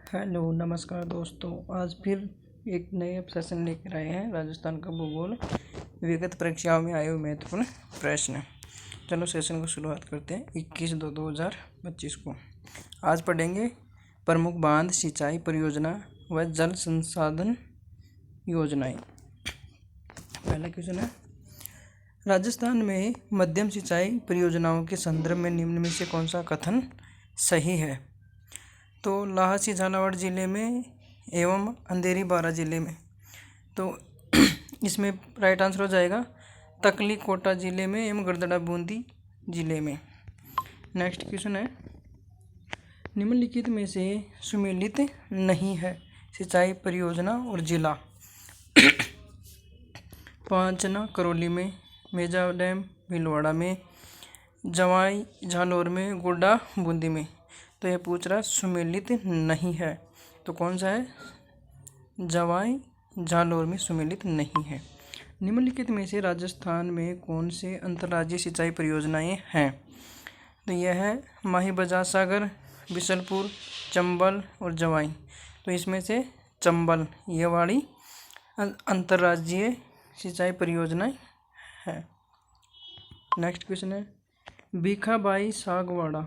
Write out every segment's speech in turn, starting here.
Hello नमस्कार दोस्तों। आज फिर एक नए सेशन लेकर आए हैं राजस्थान का भूगोल विगत परीक्षाओं में आए हुए महत्वपूर्ण प्रश्न। चलो सेशन को शुरुआत करते हैं 21/2/2025 को। आज पढ़ेंगे प्रमुख बांध, सिंचाई परियोजना व जल संसाधन योजनाएं। पहला क्वेश्चन है, राजस्थान में मध्यम सिंचाई परियोजनाओं के संदर्भ में निम्न में से कौन सा कथन सही है? तो लाहौल झालावाड़ ज़िले में एवं अंधेरी बारां ज़िले में। तो इसमें राइट आंसर हो जाएगा तकली कोटा ज़िले में एवं गड़दड़ा बूंदी ज़िले में। नेक्स्ट क्वेश्चन है, निम्नलिखित में से सुमेलित नहीं है सिंचाई परियोजना और जिला। पांचना करौली में, मेजा डैम भीलवाड़ा में, जवाई झालोर में, गोड्डा बूंदी में। तो यह पूछ रहा सुमेलित नहीं है, तो कौन सा है? जवाई झालोर में सुमेलित नहीं है। निम्नलिखित में से राजस्थान में कौन से अंतर्राज्यीय सिंचाई परियोजनाएं हैं? तो यह है माही बजाज सागर, बिशलपुर, चंबल और जवाई। तो इसमें से चंबल ये वाली अंतर्राज्यीय सिंचाई परियोजनाएं है। नेक्स्ट क्वेश्चन है, भीखाबाई सागवाड़ा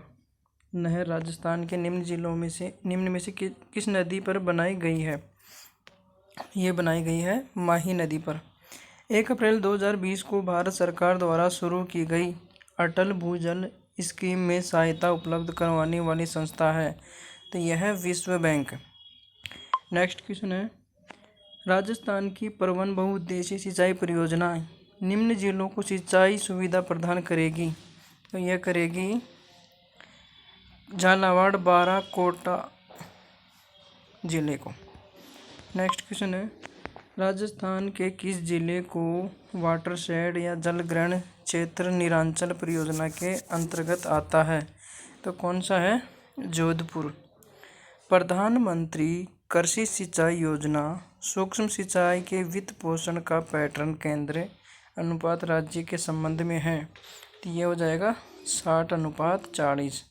नहर राजस्थान के निम्न में से किस नदी पर बनाई गई है? ये बनाई गई है माही नदी पर। 1 अप्रैल 2020 को भारत सरकार द्वारा शुरू की गई अटल भूजल स्कीम में सहायता उपलब्ध करवाने वाली संस्था है। तो यह है विश्व बैंक। नेक्स्ट क्वेश्चन है, राजस्थान की प्रवन बहुउद्देशीय सिंचाई परियोजना निम्न जिलों को सिंचाई सुविधा प्रदान करेगी। तो यह करेगी झालावाड़, बारां, कोटा जिले को। नेक्स्ट क्वेश्चन है, राजस्थान के किस जिले को वाटरशेड या जल ग्रहण क्षेत्र निरांचल परियोजना के अंतर्गत आता है? तो कौन सा है? जोधपुर। प्रधानमंत्री कृषि सिंचाई योजना सूक्ष्म सिंचाई के वित्त पोषण का पैटर्न केंद्र अनुपात राज्य के संबंध में है। तो ये हो जाएगा 60:40।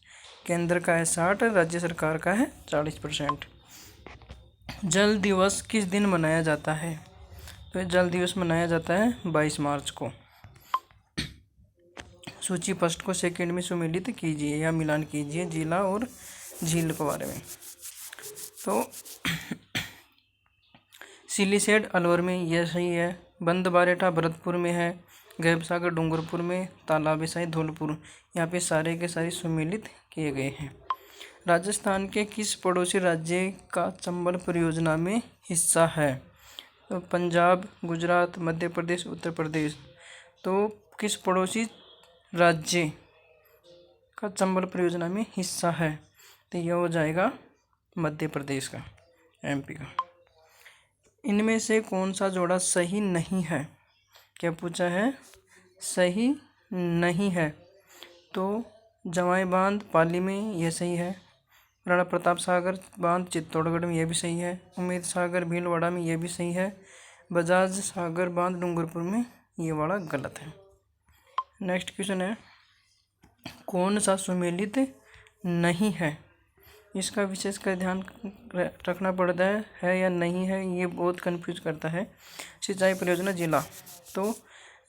केंद्र का है 60, राज्य सरकार का है 40%। जल दिवस किस दिन मनाया जाता है? तो जल दिवस मनाया जाता है 22 मार्च को। सूची फर्स्ट को सेकंड में सुमेलित कीजिए या मिलान कीजिए जिला और झील के बारे में। तो सिलीसेड अलवर में यह सही है, बंद बारेठा भरतपुर में है, गैबसागर डूंगरपुर में, तालाब साई धौलपुर। यहाँ पे सारे के सारे सुमेलित किए गए हैं। राजस्थान के किस पड़ोसी राज्य का चंबल परियोजना में हिस्सा है? तो पंजाब, गुजरात, मध्य प्रदेश, उत्तर प्रदेश। तो किस पड़ोसी राज्य का चंबल परियोजना में हिस्सा है? तो यह हो जाएगा मध्य प्रदेश का, एमपी का। इनमें से कौन सा जोड़ा सही नहीं है? क्या पूछा है? सही नहीं है। तो जवाई बांध पाली में यह सही है, राणा प्रताप सागर बांध चित्तौड़गढ़ में यह भी सही है, उम्मेद सागर भीलवाड़ा में यह भी सही है, बजाज सागर बांध डूंगरपुर में ये वाला गलत है। नेक्स्ट क्वेश्चन है, कौन सा सुमेलित नहीं है? इसका विशेष का ध्यान रखना पड़ता है या नहीं है, ये बहुत कंफ्यूज करता है। सिंचाई परियोजना जिला, तो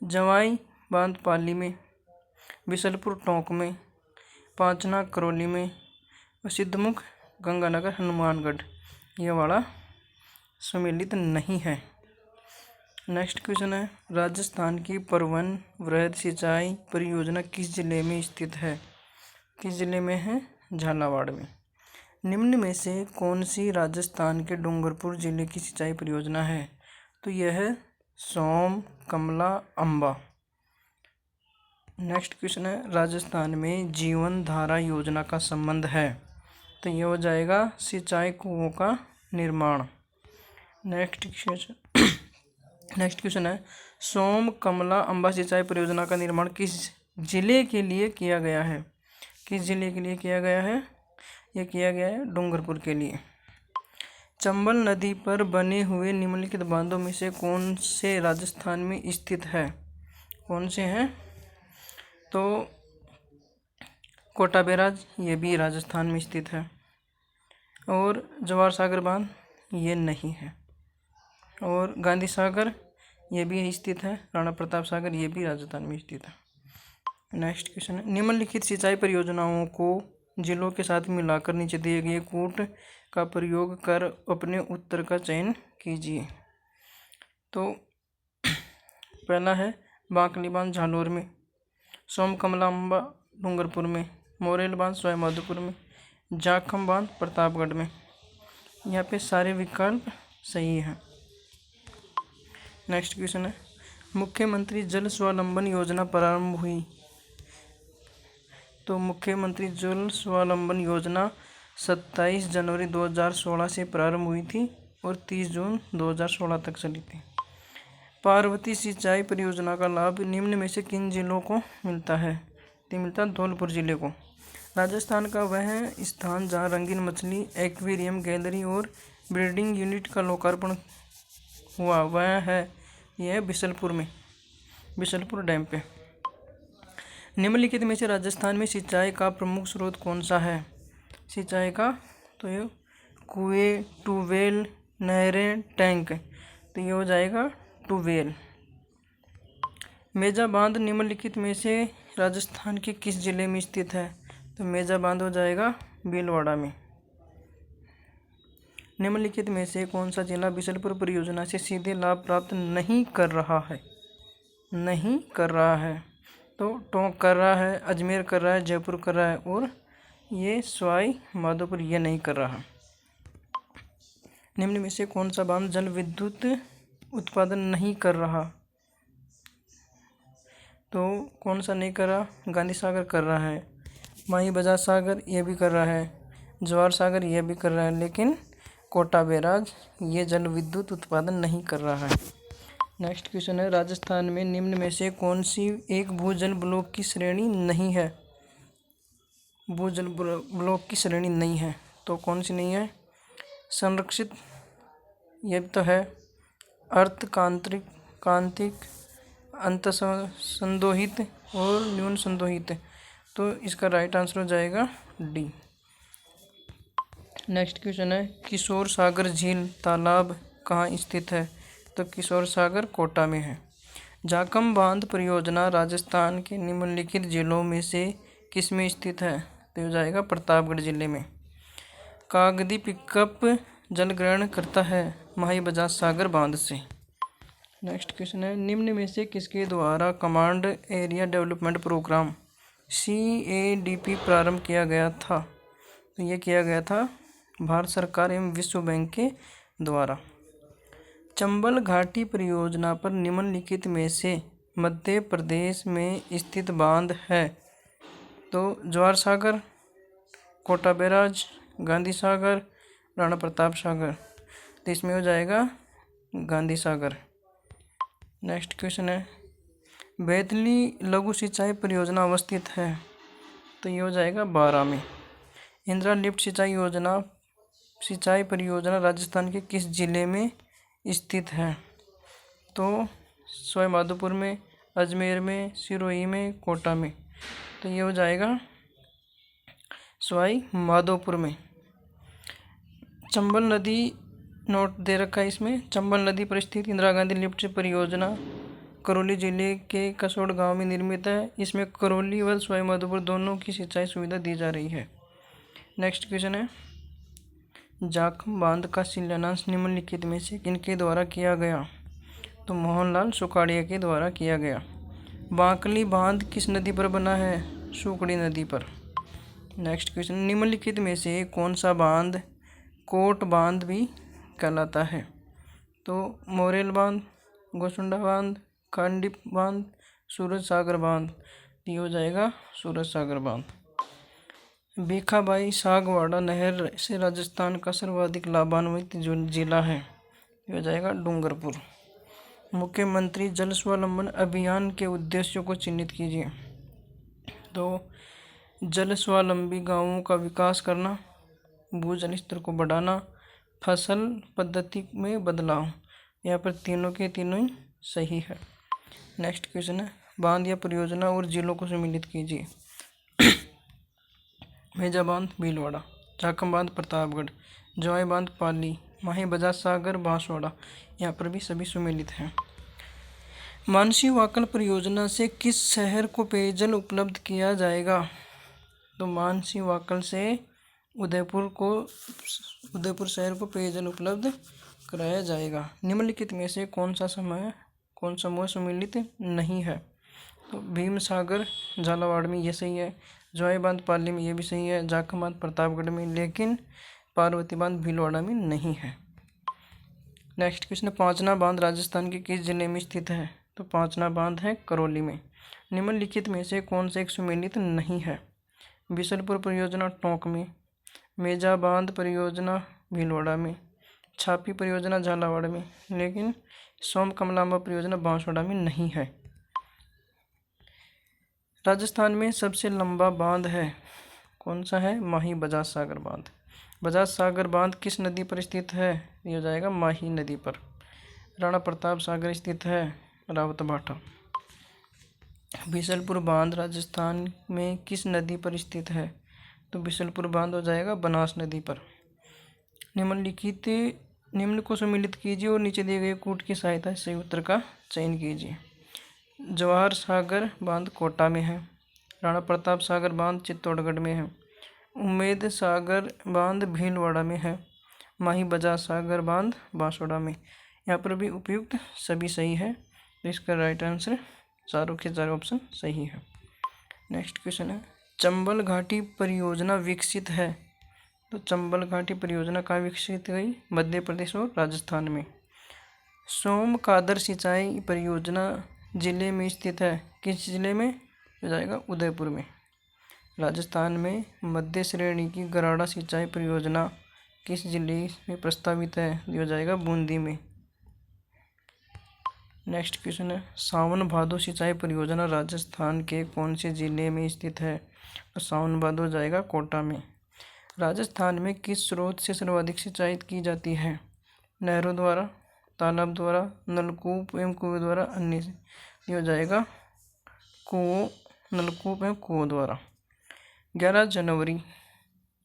जवाई बांध पाली में, बिशलपुर टोंक में, पांचना करौली में, सिद्धमुख गंगानगर हनुमानगढ़ ये वाला सुमेलित नहीं है। नेक्स्ट क्वेश्चन है, राजस्थान की प्रवन वृहद सिंचाई परियोजना किस जिले में स्थित है? किस जिले में है? झालावाड़ में। निम्न में से कौन सी राजस्थान के डूंगरपुर जिले की सिंचाई परियोजना है? तो यह है सोम, कमला, अंबा। नेक्स्ट क्वेश्चन है, राजस्थान में जीवन धारा योजना का संबंध है? तो यह हो जाएगा सिंचाई कुओं का निर्माण। नेक्स्ट क्वेश्चन है, सोम, कमला, अंबा सिंचाई परियोजना का निर्माण किस जिले के लिए किया गया है? किस जिले के लिए किया गया है? यह किया गया है डूंगरपुर के लिए। चंबल नदी पर बने हुए निम्नलिखित बांधों में से कौन से राजस्थान में स्थित है? कौन से हैं? तो कोटा बैराज ये भी राजस्थान में स्थित है। और जवाहर सागर बांध ये नहीं है। और गांधी सागर ये भी स्थित है। राणा प्रताप सागर ये भी राजस्थान में स्थित है। नेक्स्ट क्वेश्चन है, निम्नलिखित सिंचाई परियोजनाओं को जिलों के साथ मिलाकर नीचे दिए गए कूट का प्रयोग कर अपने उत्तर का चयन कीजिए। तो पहला है बांकली बांध झालोर में, सोमकमलांबा डूंगरपुर में, मोरेल बांध सवाईमाधोपुर में, जाखम बांध प्रतापगढ़ में। यहाँ पे सारे विकल्प सही हैं। नेक्स्ट क्वेश्चन है, मुख्यमंत्री जल स्वावलंबन योजना प्रारंभ हुई। तो मुख्यमंत्री जल स्वावलंबन योजना 27 जनवरी 2016 से प्रारंभ हुई थी और 30 जून 2016 तक चली थी। पार्वती सिंचाई परियोजना का लाभ निम्न में से किन जिलों को मिलता है? तो मिलता है धौलपुर जिले को। राजस्थान का वह स्थान जहां रंगीन मछली एक्वेरियम गैलरी और ब्रीडिंग यूनिट का लोकार्पण हुआ वह है यह बिशलपुर में, बिशलपुर डैम पे। निम्नलिखित में से राजस्थान में सिंचाई का प्रमुख स्रोत कौन सा है? सिंचाई का तो ये कुएं, ट्यूबवेल, नहरें, टैंक। तो ये हो जाएगा ट्यूबवेल। मेजा बांध निम्नलिखित में से राजस्थान के किस जिले में स्थित है? तो मेजा बांध हो जाएगा भीलवाड़ा में। निम्नलिखित में से कौन सा जिला बिशलपुर परियोजना से सीधे लाभ प्राप्त नहीं कर रहा है? नहीं कर रहा है तो टोंक कर रहा है, अजमेर कर रहा है, जयपुर कर रहा है और ये सवाई माधोपुर ये नहीं कर रहा। निम्न में से कौन सा बांध जल विद्युत उत्पादन नहीं कर रहा? तो कौन सा नहीं कर रहा? गांधी सागर कर रहा है, माही बजाज सागर ये भी कर रहा है, जवाहर सागर ये भी कर रहा है, लेकिन कोटा बैराज ये जल विद्युत उत्पादन नहीं कर रहा है। नेक्स्ट क्वेश्चन है, राजस्थान में निम्न में से कौन सी एक भूजल ब्लॉक की श्रेणी नहीं है? भूजल ब्लॉक की श्रेणी नहीं है तो कौन सी नहीं है? संरक्षित ये तो है, अर्ध कांतिक, अंतसंदोहित और न्यून संदोहित। तो इसका राइट आंसर हो जाएगा डी। नेक्स्ट क्वेश्चन है, किशोर सागर झील तालाब कहाँ स्थित है? तो किशोर सागर कोटा में है। जाखम बांध परियोजना राजस्थान के निम्नलिखित जिलों में से किस में स्थित है? तो हो जाएगा प्रतापगढ़ जिले में। कागदी पिकअप जल ग्रहण करता है माही बजाज सागर बांध से। नेक्स्ट क्वेश्चन है, निम्न में से किसके द्वारा command area development programme CADP प्रारंभ किया गया था? तो ये किया गया था भारत सरकार एवं विश्व बैंक के द्वारा। चंबल घाटी परियोजना पर निम्नलिखित में से मध्य प्रदेश में स्थित बांध है? तो जवाहर सागर, कोटा बैराज, गांधी सागर, राणा प्रताप सागर। तो इसमें हो जाएगा गांधी सागर। नेक्स्ट क्वेश्चन है, बैतली लघु सिंचाई परियोजना अवस्थित है? तो ये हो जाएगा 12 में। इंदिरा लिफ्ट सिंचाई परियोजना राजस्थान के किस जिले में स्थित है? तो सवाईमाधोपुर में, अजमेर में, सिरोही में, कोटा में। तो ये हो जाएगा सवाईमाधोपुर में। चंबल नदी नोट दे रखा है इसमें। चंबल नदी पर स्थित इंदिरा गांधी लिफ्ट परियोजना करौली जिले के कसोड़ गांव में निर्मित है। इसमें करौली व सवाईमाधोपुर दोनों की सिंचाई सुविधा दी जा रही है। नेक्स्ट क्वेश्चन है, जाखम बांध का शिलान्यास निम्नलिखित में से किनके द्वारा किया गया? तो मोहनलाल सुखाड़िया के द्वारा किया गया। बांकली बांध किस नदी पर बना है? सुकड़ी नदी पर। नेक्स्ट क्वेश्चन, निम्नलिखित में से कौन सा बांध कोट बांध भी कहलाता है? तो मोरेल बांध, गोसुंडा बांध, कांडीप बांध, सूरज सागर बांध। ये हो जाएगा सूरज सागर बांध। भीखाबाई सागवाड़ा नहर से राजस्थान का सर्वाधिक लाभान्वित जो जिला है ये हो जाएगा डूंगरपुर। मुख्यमंत्री जल स्वावलंबन अभियान के उद्देश्यों को चिन्हित कीजिए। तो जल स्वावलंबी गांवों का विकास करना, भूजल स्तर को बढ़ाना, फसल पद्धति में बदलाव। यहाँ पर तीनों के तीनों ही सही है। नेक्स्ट क्वेश्चन है, बांध या परियोजना और जिलों को सम्मिलित कीजिए। मेजा बांध भीलवाड़ा, जाखम बांध प्रतापगढ़, जवाई बांध पाली, माही बजाज सागर बांसवाड़ा, यहाँ पर भी सभी सुमेलित हैं। मानसी वाकल परियोजना से किस शहर को पेयजल उपलब्ध किया जाएगा? तो मानसी वाकल से उदयपुर शहर को पेयजल उपलब्ध कराया जाएगा। निम्नलिखित में से कौन सा समूह सम्मिलित नहीं है? तो भीम सागर झालावाड़ में ये सही है, जवाई बांध पाली में ये भी सही है, जाखम बांध प्रतापगढ़ में, लेकिन पार्वती बांध भीलवाड़ा में नहीं है। नेक्स्ट क्वेश्चन है, पांचना बांध राजस्थान के किस जिले में स्थित है? तो पांचना बांध है करौली में। निम्नलिखित में से कौन सा एक सुमेलित नहीं है? बिशलपुर परियोजना टोंक में, मेजा बांध परियोजना भीलवाड़ा में, छापी परियोजना झालावाड़ में, लेकिन सोम कमलांबा परियोजना बांसवाड़ा में नहीं है। राजस्थान में सबसे लंबा बांध है, कौन सा है? माही बजाज सागर बांध। बजाज सागर बांध किस नदी पर स्थित है? ये हो जाएगा माही नदी पर। राणा प्रताप सागर स्थित है रावतभाटा। बिशलपुर बांध राजस्थान में किस नदी पर स्थित है? तो बिशलपुर बांध हो जाएगा बनास नदी पर। निम्न को सम्मिलित कीजिए और नीचे दिए गए कूट की सहायता से उत्तर का चयन कीजिए। जवाहर सागर बांध कोटा में है, राणा प्रताप सागर बांध चित्तौड़गढ़ में है, उम्मेद सागर बांध भीलवाड़ा में है, माही बजाज सागर बांध बांसवाड़ा में। यहाँ पर भी उपयुक्त सभी सही है, तो इसका राइट आंसर चारों के चारों ऑप्शन सही है। नेक्स्ट क्वेश्चन है, चंबल घाटी परियोजना विकसित है। तो चंबल घाटी परियोजना कहाँ विकसित हुई? मध्य प्रदेश और राजस्थान में। सोम कादर सिंचाई परियोजना जिले में स्थित है, किस जिले में? हो जाएगा उदयपुर में। राजस्थान में मध्य श्रेणी की गराड़ा सिंचाई परियोजना किस जिले में प्रस्तावित है? ये हो जाएगा बूंदी में। नेक्स्ट क्वेश्चन है, सावन भादो सिंचाई परियोजना राजस्थान के कौन से जिले में स्थित है? तो सावन भादो जाएगा कोटा में। राजस्थान में किस स्रोत से सर्वाधिक सिंचाई की जाती है? नहरों द्वारा, तालाब द्वारा, नलकूप एवं कुएं द्वारा, अन्य से। ये हो जाएगा नलकूप एवं कुओं द्वारा। 11 जनवरी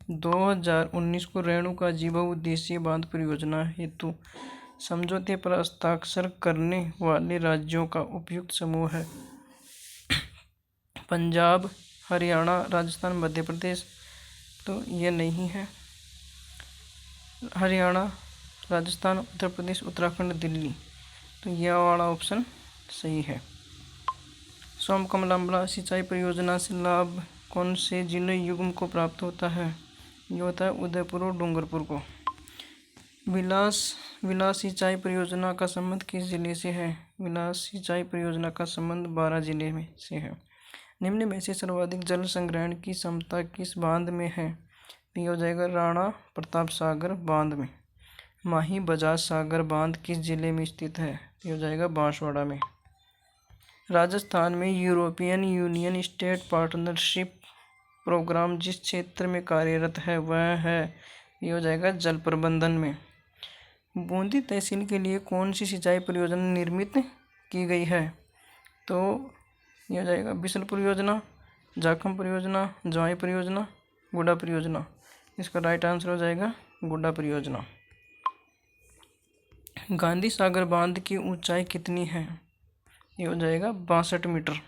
2019 को रेणुका जीवा उद्देशीय बांध परियोजना हेतु समझौते पर हस्ताक्षर करने वाले राज्यों का उपयुक्त समूह है। पंजाब, हरियाणा, राजस्थान, मध्य प्रदेश। तो ये नहीं है। हरियाणा, राजस्थान, उत्तर प्रदेश, उत्तराखंड, दिल्ली। तो यह वाला ऑप्शन सही है। सोम कमलांबा सिंचाई परियोजना से लाभ कौन से जिले युग्म को प्राप्त होता है? ये होता है उदयपुर और डूंगरपुर को। विलास सिंचाई परियोजना का संबंध किस जिले से है? विलास सिंचाई परियोजना का संबंध 12 जिले में से है। निम्न में से सर्वाधिक जल संग्रहण की क्षमता किस बांध में है? ये हो जाएगा राणा प्रताप सागर बांध में। माही बजाज सागर बांध किस जिले में स्थित है? ये हो जाएगा बांसवाड़ा में। राजस्थान में European Union state partnership programme जिस क्षेत्र में कार्यरत है वह है, ये हो जाएगा जल प्रबंधन में। बूंदी तहसील के लिए कौन सी सिंचाई परियोजना निर्मित की गई है? तो ये हो जाएगा बिशलपुर योजना, जाखम परियोजना, जवाई परियोजना, गुड्डा परियोजना। इसका राइट आंसर हो जाएगा गुड्डा परियोजना। गांधी सागर बांध की ऊंचाई कितनी है? ये हो जाएगा 62 मीटर।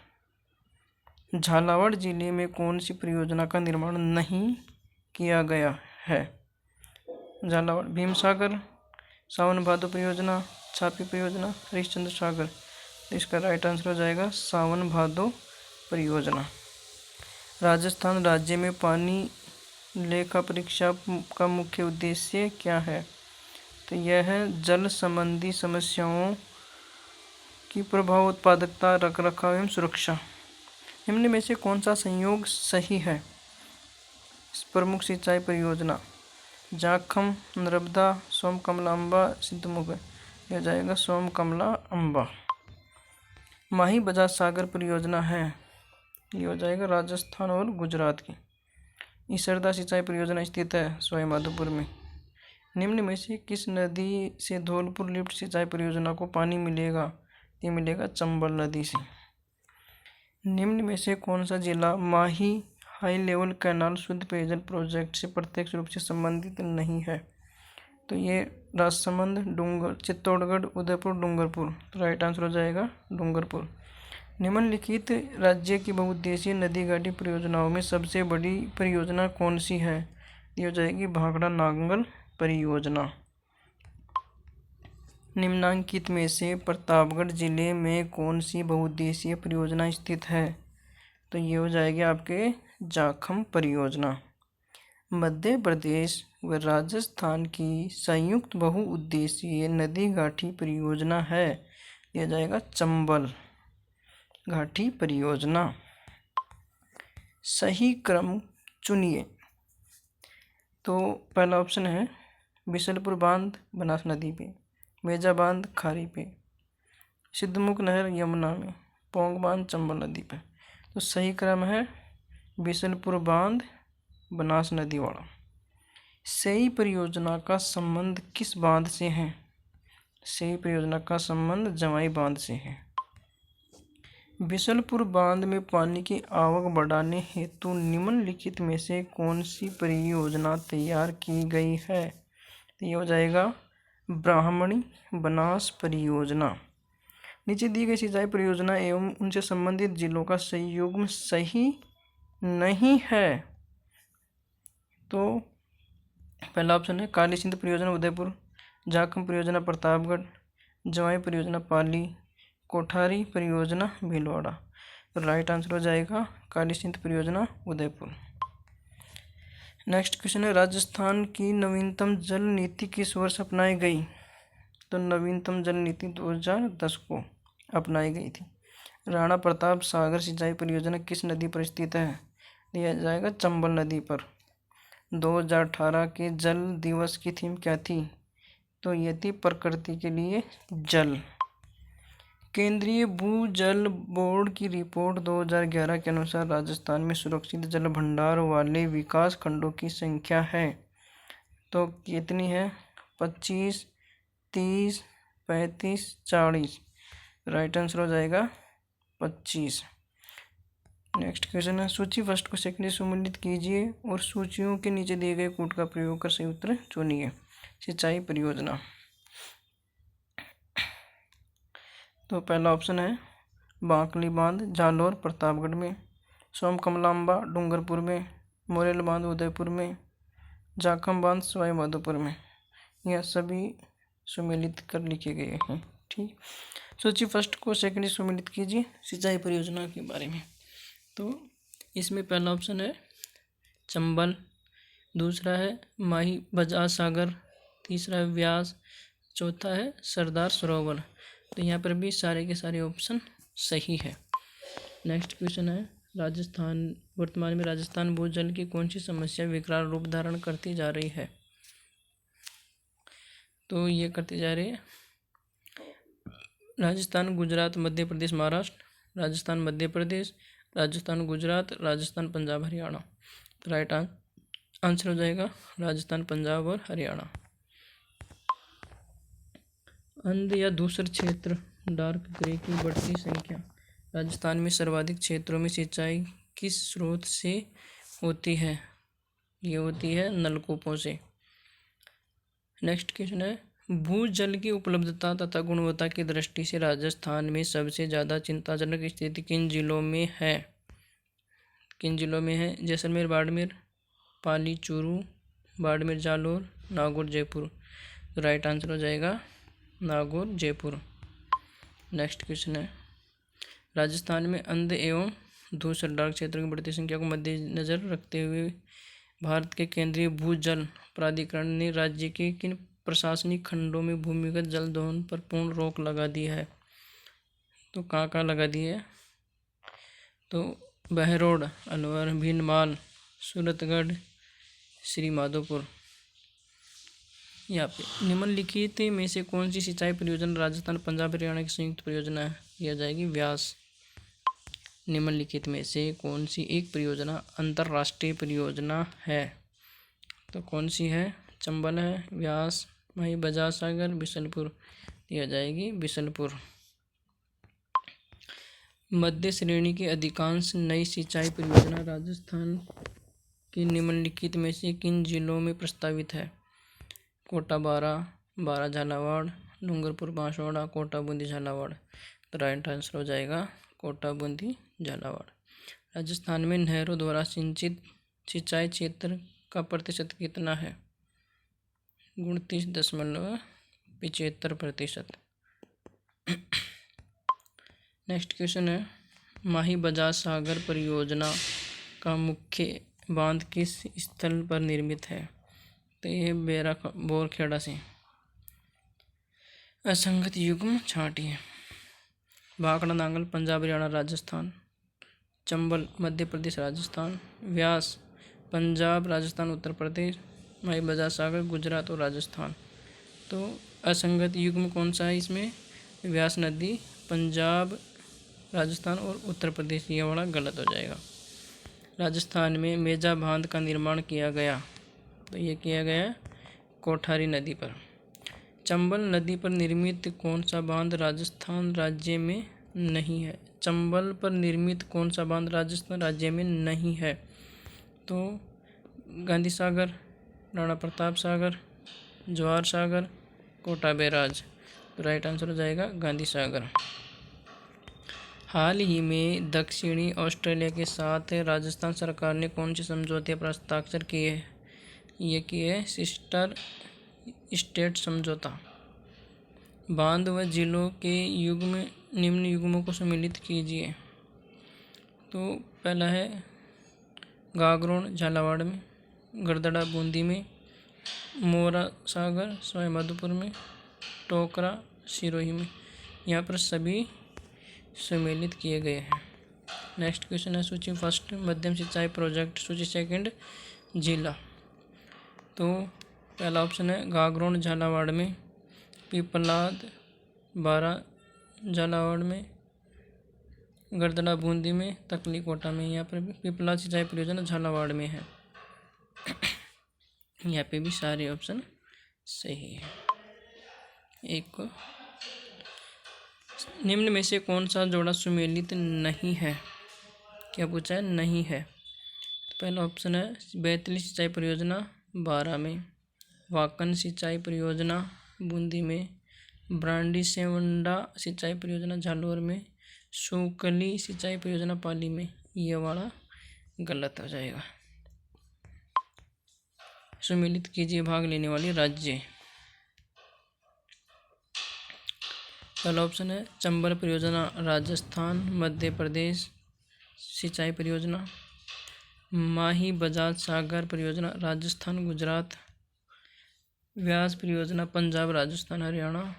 झालावाड़ जिले में कौन सी परियोजना का निर्माण नहीं किया गया है? झालावाड़ भीम सागर, सावन भादो परियोजना, छापी परियोजना, हरिश्चंद्र सागर। इसका राइट आंसर हो जाएगा सावन भादो परियोजना। राजस्थान राज्य में पानी लेखा परीक्षा का मुख्य उद्देश्य क्या है? तो यह है जल संबंधी समस्याओं की प्रभाव, उत्पादकता, रखरखाव एवं सुरक्षा। निम्न में से कौन सा संयोग सही है? प्रमुख सिंचाई परियोजना जाखम, नर्मदा, सोम कमला अम्बा, सिद्धमुख। यह हो जाएगा सोम कमला अम्बा। माही बजाज सागर परियोजना है, ये हो जाएगा राजस्थान और गुजरात की। इसरदा सिंचाई परियोजना स्थित है सवाई माधोपुर में। निम्न में से किस नदी से धौलपुर लिफ्ट सिंचाई परियोजना को पानी मिलेगा? ये मिलेगा चंबल नदी से। निम्न में से कौन सा जिला माही हाई लेवल कैनाल शुद्ध पेयजल प्रोजेक्ट से प्रत्यक्ष रूप से संबंधित नहीं है? तो ये राजसमंद, चित्तौड़गढ़, उदयपुर, डूंगरपुर। तो राइट आंसर हो जाएगा डूंगरपुर। निम्नलिखित राज्य की बहुउद्देशीय नदी घाटी परियोजनाओं में सबसे बड़ी परियोजना कौन सी है? ये हो जाएगी भाखड़ा नांगल परियोजना। निम्नांकित में से प्रतापगढ़ जिले में कौन सी बहुउद्देशीय परियोजना स्थित है? तो ये हो जाएगी आपके जाखम परियोजना। मध्य प्रदेश व राजस्थान की संयुक्त बहुउद्देशीय नदी घाटी परियोजना है, यह जाएगा चंबल घाटी परियोजना। सही क्रम चुनिए। तो पहला ऑप्शन है बिशलपुर बांध बनास नदी पे, मेजा बांध खारी पे, सिद्धमुख नहर यमुना में, पौंग बांध चंबल नदी पे। तो सही क्रम है बिशलपुर बांध बनास नदी वाला। सही परियोजना का संबंध किस बांध से है? सही परियोजना का संबंध जवाई बांध से है। बिशलपुर बांध में पानी की आवक बढ़ाने हेतु निम्नलिखित में से कौन सी परियोजना तैयार की गई है? तो ये हो जाएगा ब्राह्मणी बनास परियोजना। नीचे दी गई सिंचाई परियोजना एवं उनसे संबंधित जिलों का संयुग्म सही नहीं है। तो पहला ऑप्शन है काली सिंध परियोजना उदयपुर, जाखम परियोजना प्रतापगढ़, जवाई परियोजना पाली, कोठारी परियोजना भीलवाड़ा। तो राइट आंसर हो जाएगा काली सिंध परियोजना उदयपुर। नेक्स्ट क्वेश्चन है राजस्थान की नवीनतम जल नीति किस वर्ष अपनाई गई? तो नवीनतम जल नीति 2010 को अपनाई गई थी। राणा प्रताप सागर सिंचाई परियोजना किस नदी पर स्थित है? दिया जाएगा चंबल नदी पर। 2018 के जल दिवस की थीम क्या थी? तो ये थी प्रकृति के लिए जल। केंद्रीय भूजल बोर्ड की रिपोर्ट 2011 के अनुसार राजस्थान में सुरक्षित जल भंडार वाले विकास खंडों की संख्या है। तो कितनी है? 25, 30, 35, 40। राइट आंसर हो जाएगा 25। नेक्स्ट क्वेश्चन है सूची फर्स्ट को सेकंड से सम्मिलित कीजिए और सूचियों के नीचे दिए गए कूट का प्रयोग कर सही उत्तर चुनिए। सिंचाई परियोजना। तो पहला ऑप्शन है बांकली बांध जालौर प्रतापगढ़ में, सोम कमलांबा डूंगरपुर में, मोरेल बांध उदयपुर में, जाखम बांध सवाई माधोपुर में। यह सभी सम्मिलित कर लिखे गए हैं। ठीक, सूची फर्स्ट को सेकंड से सम्मिलित कीजिए सिंचाई परियोजना के बारे में। तो इसमें पहला ऑप्शन है चंबल, दूसरा है माही बजाज सागर, तीसरा है व्यास, चौथा है सरदार सरोवर। तो यहाँ पर भी सारे के सारे ऑप्शन सही है। नेक्स्ट क्वेश्चन है वर्तमान में राजस्थान भूजल की कौन सी समस्या विकराल रूप धारण करती जा रही है? तो ये करती जा रही है राजस्थान, गुजरात, मध्य प्रदेश, महाराष्ट्र, राजस्थान, मध्य प्रदेश, राजस्थान, गुजरात, राजस्थान, पंजाब, हरियाणा। तो राइट आंसर हो जाएगा राजस्थान, पंजाब और हरियाणा। अंध या धूसर क्षेत्र डार्क ग्रे की बढ़ती संख्या। राजस्थान में सर्वाधिक क्षेत्रों में सिंचाई किस स्रोत से होती है? ये होती है नलकूपों से। नेक्स्ट क्वेश्चन है भूजल की उपलब्धता तथा गुणवत्ता की दृष्टि से राजस्थान में सबसे ज़्यादा चिंताजनक स्थिति किन जिलों में है? किन जिलों में है? जैसलमेर, बाड़मेर, पाली, चूरू, बाड़मेर, जालौर, नागौर, जयपुर। तो राइट आंसर हो जाएगा नागौर, जयपुर। नेक्स्ट क्वेश्चन है राजस्थान में अंध एवं धूसर डार्क क्षेत्रों की बढ़ती संख्या को मद्देनजर रखते हुए भारत के केंद्रीय भूजल प्राधिकरण ने राज्य के किन प्रशासनिक खंडों में भूमिगत जल दोहन पर पूर्ण रोक लगा दी है? तो कहाँ लगा दी है? तो बहरोड, अलवर, भीनमाल, सूरतगढ़, श्री माधोपुर। यहाँ पे निम्नलिखित में से कौन सी सिंचाई परियोजना राजस्थान, पंजाब, हरियाणा की संयुक्त परियोजना है? यह जाएगी व्यास। निम्नलिखित में से कौन सी एक परियोजना अंतर्राष्ट्रीय परियोजना है? तो कौन सी है? चंबल है, व्यास, माही बजाज सागर, बिशलपुर। यह जाएगी बिशलपुर। मध्य श्रेणी की अधिकांश नई सिंचाई परियोजना राजस्थान के निम्नलिखित में से किन जिलों में प्रस्तावित है? कोटा बारा झालावाड़, डूंगरपुर बांसवाड़ा, कोटा बूंदी झालावाड़। तो राइट आंसर हो जाएगा कोटा बूंदी झालावाड़। राजस्थान में नहरों द्वारा सिंचित सिंचाई क्षेत्र का प्रतिशत कितना है? 29.75%। नेक्स्ट क्वेश्चन है, माही बजाज सागर परियोजना का मुख्य बांध किस स्थल पर निर्मित है? तो ये बोरखेड़ा से। असंगत युग्म छांटिए। भाखड़ा नांगल पंजाब हरियाणा राजस्थान, चंबल मध्य प्रदेश राजस्थान, व्यास पंजाब राजस्थान उत्तर प्रदेश, माही बजाज सागर गुजरात और राजस्थान। तो असंगत युग्म कौन सा है इसमें? व्यास नदी पंजाब राजस्थान और उत्तर प्रदेश, ये वाला गलत हो जाएगा। राजस्थान में मेजा बांध का निर्माण किया गया, तो ये किया गया कोठारी नदी पर। चंबल नदी पर निर्मित कौन सा बांध राजस्थान राज्य में नहीं है? चंबल पर निर्मित कौन सा बांध राजस्थान राज्य में नहीं है? तो गांधी सागर, राणा प्रताप सागर, जवाहर सागर, कोटा बैराज। तो राइट आंसर हो जाएगा गांधी सागर। हाल ही में दक्षिणी ऑस्ट्रेलिया के साथ राजस्थान सरकार ने कौन से समझौते पर हस्ताक्षर किए हैं? ये किए सिस्टर स्टेट समझौता। बांध व जिलों के युग्म निम्न युग्मों को सम्मिलित कीजिए। तो पहला है गागरोन झालावाड़ में, गरदड़ा बूंदी में, मोरा सागर सवाईमाधोपुर में, टोकरा सिरोही में। यहाँ पर सभी सम्मिलित किए गए हैं। नेक्स्ट क्वेश्चन है, सूची फर्स्ट मध्यम सिंचाई प्रोजेक्ट, सूची सेकंड जिला। तो पहला ऑप्शन है गागरोन झालावाड़ में, पिपलाद बारा झालावाड़ में, गरदड़ा बूंदी में, तकली कोटा में। यहाँ पर पिपलाद सिंचाई परियोजना झालावाड़ में है। यहाँ पे भी सारे ऑप्शन सही है। एक को निम्न में से कौन सा जोड़ा सुमेलित नहीं है? क्या पूछा है? नहीं है। तो पहला ऑप्शन है बैतली सिंचाई परियोजना बारा में, वाकन सिंचाई परियोजना बूंदी में, ब्रांडी सेवंडा सिंचाई परियोजना झालोर में, सुकली सिंचाई परियोजना पाली में। ये वाला गलत हो जाएगा। सम्मिलित कीजिए भाग लेने वाले राज्य। पहला ऑप्शन है चंबल परियोजना राजस्थान मध्य प्रदेश सिंचाई परियोजना, माही बजाज सागर परियोजना राजस्थान गुजरात, व्यास परियोजना पंजाब राजस्थान हरियाणा,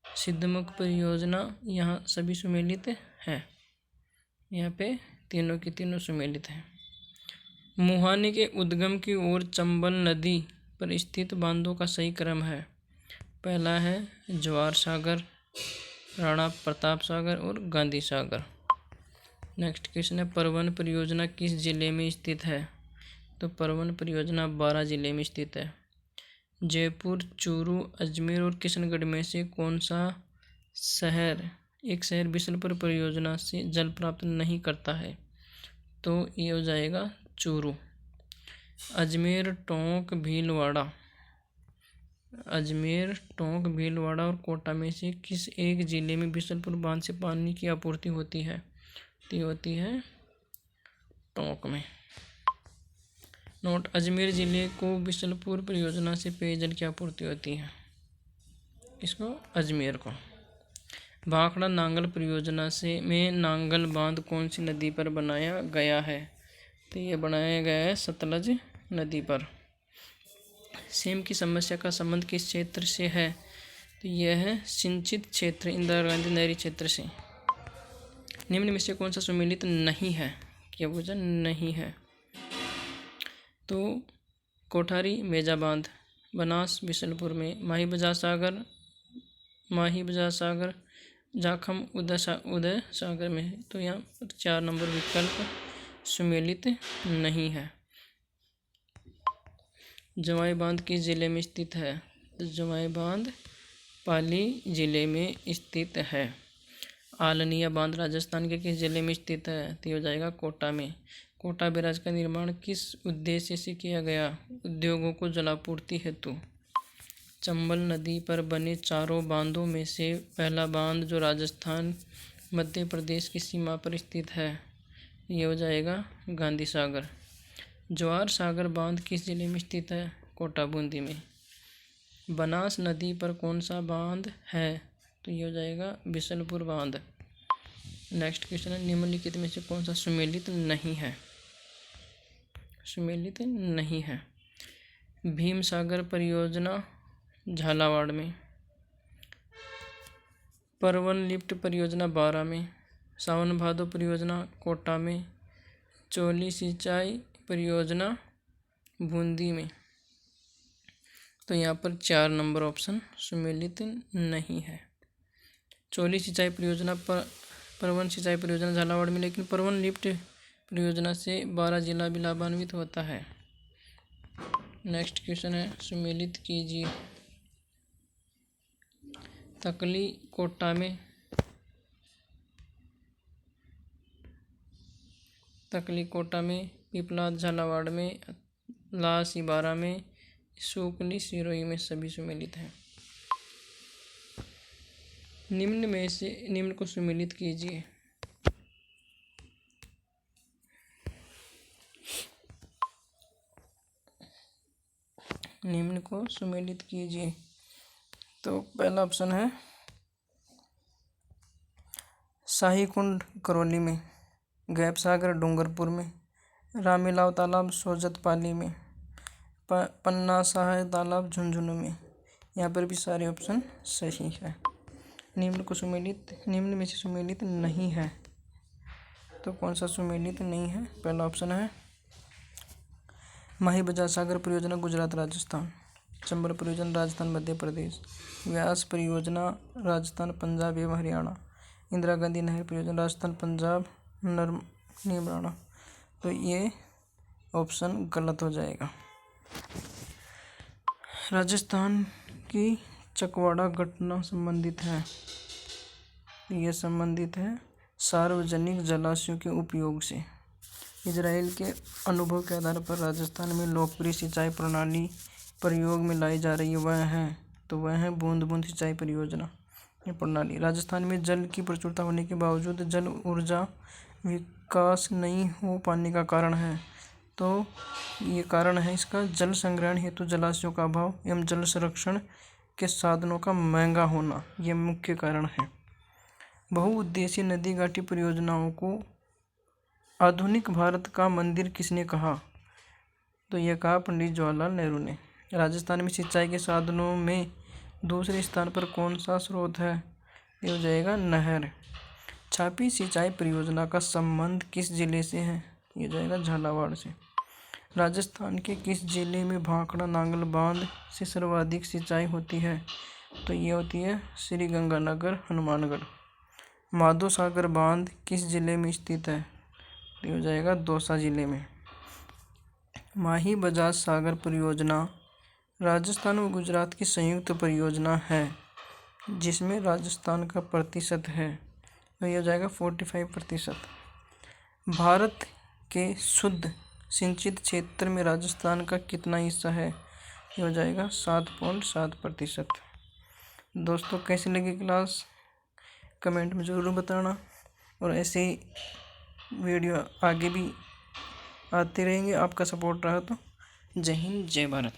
सिद्धमुख परियोजना यहाँ सभी सम्मिलित है। यहाँ पे तीनों की तीनों सम्मिलित है। मुहाने के उद्गम की ओर चंबल नदी पर स्थित बांधों का सही क्रम है। पहला है जवाहर सागर, राणा प्रताप सागर और गांधी सागर। नेक्स्ट क्वेश्चन है परवन परियोजना किस जिले में स्थित है? तो परवन परियोजना बारा जिले में स्थित है। जयपुर, चूरू, अजमेर और किशनगढ़ में से कौन सा एक शहर बिशनपुर परियोजना से जल प्राप्त नहीं करता है? तो ये हो जाएगा चूरू। अजमेर, टोंक, भीलवाड़ा और कोटा में से किस एक जिले में बिशनपुर बांध से पानी की आपूर्ति होती है? तो होती है टोंक में। नोट, अजमेर जिले को बिशनपुर परियोजना से पेयजल की आपूर्ति होती है। इसको अजमेर को। भाखड़ा नांगल परियोजना में नांगल बांध कौन सी नदी पर बनाया गया है? तो ये बनाया गया है सतलज नदी पर। सेम की समस्या का संबंध किस क्षेत्र से है? तो यह है सिंचित क्षेत्र, इंदिरा गांधी नहरी क्षेत्र से। निम्न में से कौन सा सम्मिलित नहीं है? क्या पूछा? नहीं है। तो कोठारी मेजा बांध, बनास बिशनपुर में, माही बजाज सागर जाखम उदय सागर में है। तो यहाँ पर 4 नंबर विकल्प सम्मिलित नहीं है। जवाई बांध किस जिले में स्थित है? तो जवाई बांध पाली जिले में स्थित है। आलनिया बांध राजस्थान के किस जिले में स्थित है? तो ये हो जाएगा कोटा में। कोटा बैराज का निर्माण किस उद्देश्य से किया गया? उद्योगों को जलापूर्ति हेतु। चंबल नदी पर बने चारों बांधों में से पहला बांध जो राजस्थान मध्य प्रदेश की सीमा पर स्थित है, ये हो जाएगा गांधी सागर। जवाहर सागर बांध किस जिले में स्थित है? कोटा बूंदी में। बनास नदी पर कौन सा बांध है? तो ये हो जाएगा बिशलपुर बांध। नेक्स्ट क्वेश्चन है, निम्नलिखित में से कौन सा सुमेलित नहीं है? सुमेलित नहीं है। भीम सागर परियोजना झालावाड़ में, परवन लिफ्ट परियोजना बारा में, सावन भादो परियोजना कोटा में, चोली सिंचाई परियोजना बूंदी में। तो यहाँ पर 4 नंबर ऑप्शन सुमेलित नहीं है। चोली सिंचाई परियोजना परवन सिंचाई परियोजना झालावाड़ में, लेकिन परवन लिफ्ट परियोजना से 12 जिला भी लाभान्वित होता है। नेक्स्ट क्वेश्चन है, सुमेलित कीजिए। तकली कोटा में, तकली कोटा में, पिपलाद झालावाड़ में, लासी बारा में, सुकली सिरोही में सभी सुमेलित हैं। निम्न में से निम्न को सुमेलित कीजिए। निम्न को सुमेलित कीजिए। तो पहला ऑप्शन है शाही कुंड करौली में, गैप सागर डूंगरपुर में, रामीलाव तालाब सोजत पाली में, पन्ना सहाय तालाब झुंझुनू में। यहाँ पर भी सारे ऑप्शन सही है। निम्न में से सुमेलित नहीं है। तो कौन सा सुमेलित नहीं है? पहला ऑप्शन है माही बजाज सागर परियोजना गुजरात राजस्थान, चंबल परियोजना राजस्थान मध्य प्रदेश, व्यास परियोजना राजस्थान पंजाब एवं हरियाणा, इंदिरा गांधी नहर परियोजना राजस्थान पंजाब निमराना। तो ये ऑप्शन गलत हो जाएगा। राजस्थान की चकवाड़ा घटना संबंधित है, ये संबंधित है सार्वजनिक जलाशयों के उपयोग से। इजराइल के अनुभव के आधार पर राजस्थान में लोकप्रिय सिंचाई प्रणाली प्रयोग में लाई जा रही वह है बूंद बूंद सिंचाई परियोजना प्रणाली। राजस्थान में जल की प्रचुरता होने के बावजूद जल ऊर्जा विकास नहीं हो पाने का कारण है। तो ये कारण है इसका जल संग्रहण हेतु जलाशयों का अभाव एवं जल संरक्षण के साधनों का महंगा होना, ये मुख्य कारण है। बहुउद्देशीय नदी घाटी परियोजनाओं को आधुनिक भारत का मंदिर किसने कहा? तो यह कहा पंडित जवाहरलाल नेहरू ने। राजस्थान में सिंचाई के साधनों में दूसरे स्थान पर कौन सा स्रोत है? ये हो जाएगा नहर। छापी सिंचाई परियोजना का संबंध किस जिले से है? ये जाएगा झालावाड़ से। राजस्थान के किस जिले में भाखड़ा नांगल बांध से सर्वाधिक सिंचाई होती है? तो ये होती है श्री गंगानगर हनुमानगढ़। माधो सागर बांध किस जिले में स्थित है? ये हो जाएगा दौसा जिले में। माही बजाज सागर परियोजना राजस्थान और गुजरात की संयुक्त परियोजना है जिसमें राजस्थान का प्रतिशत है, तो यह हो जाएगा 45%। भारत के शुद्ध सिंचित क्षेत्र में राजस्थान का कितना हिस्सा है? ये हो जाएगा 7.7%। दोस्तों कैसी लगी क्लास कमेंट में ज़रूर बताना, और ऐसे वीडियो आगे भी आते रहेंगे, आपका सपोर्ट रहा तो। जय हिंद जय भारत।